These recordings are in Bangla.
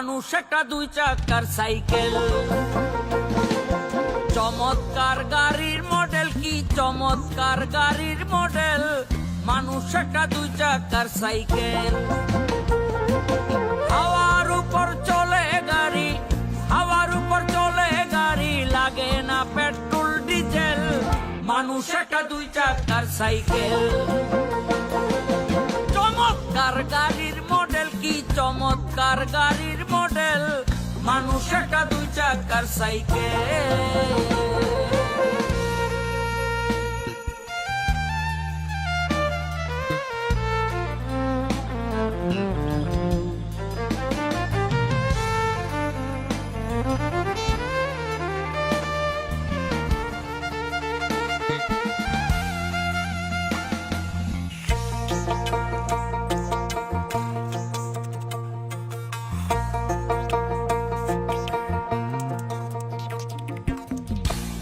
মানুষ একটা দুই চাকার সাইকেল। চমৎকার গাড়ির মডেল, কি চমৎকার গাড়ির মডেল, মানুষ একটা দুই চাকার সাইকেল। হাওয়ার উপর চলে গাড়ি, হাওয়ার উপর চলে গাড়ি, লাগে না পেট্রোল ডিজেল, মানুষ একটা দুই চাকার সাইকেল। চমৎকার গাড়ির মডেল, কি চমৎকার গাড়ির মডেল, মানুষ একটা দুই চাকার সাইকেল।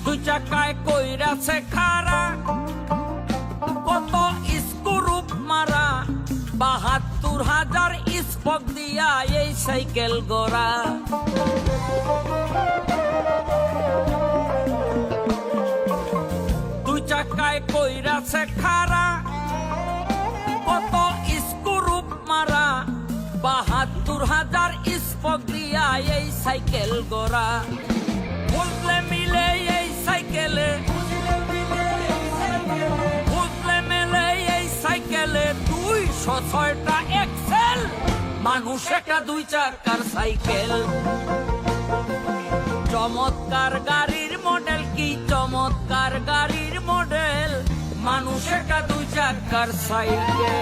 দুই চাকায় কইরাছে খাড়া, কত স্ক্রুপ মারা, ৭২,০০০ স্পক দিয়া এই সাইকেল গড়া। দুই চাকায় কইরাছে খাড়া, কত স্ক্রুপ মারা, ৭২,০০০ স্পক দিয়া এই সাইকেল গড়া। বুঝলে মিলে এই সাইকেলে, বুঝলে মিলে এই সাইকেলে ২০৬টা এক্সেল, মানুষ একটা দুই চাকার সাইকেল। চমৎকার গাড়ির মডেল, কি চমৎকার গাড়ির মডেল, মানুষ একটা দুই চাকার সাইকেল।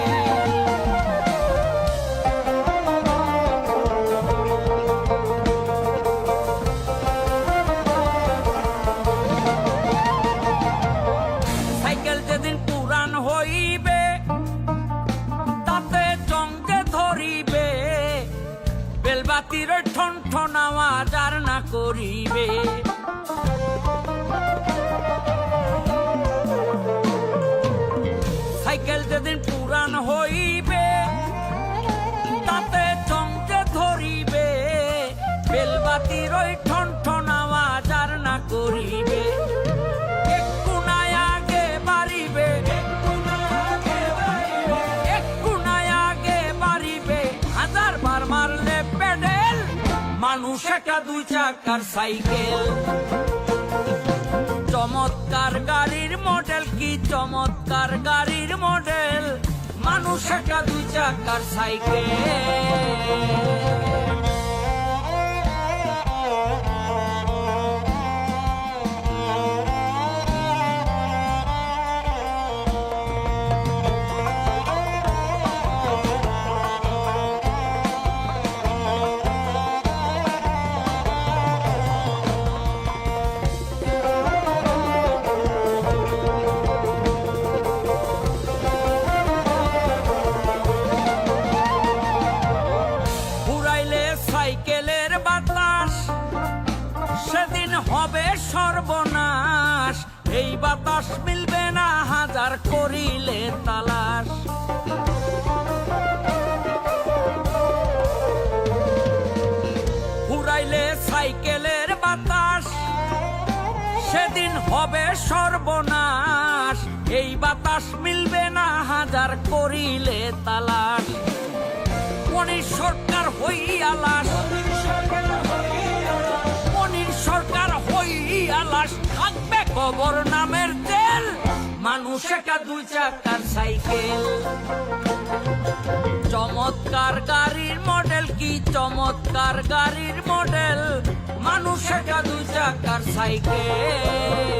সাইকেল যেদিন পুরান হইবে, তাতে জঙ্গে ধরিবে, বেলবাতির ঠন ঠন আওয়াজ আর না করিবে। সাইকেল যেদিন পুরান হইবে, তাতে জঙ্গে ধরিবে, বেলবাতির ঠন ঠন আওয়াজ আর না করিবে। মানুষ একটা দুই চাকার সাইকেল। চমৎকার গাড়ির মডেল, কি চমৎকার গাড়ির মডেল, মানুষ একটা দুই চাকার সাইকেল। সাইকেলের বাতাস সেদিন হবে সর্বনাশ, এই বাতাস মিলবে না হাজার করিলে তালাশ। ঘুরাইলে সাইকেলের বাতাস সেদিন হবে সর্বনাশ, এই বাতাস মিলবে না হাজার করিলে তালাশ। মনির সরকার হইয়ালাস, মনির সরকার হইয়ালাস, থাকবে কবর নামের তেল, মানুষ একটা দুই চাকার সাইকেল। চমৎকার গাড়ির মডেল, কি চমৎকার গাড়ির মডেল, মানুষ একটা দুই চাকার সাইকেল।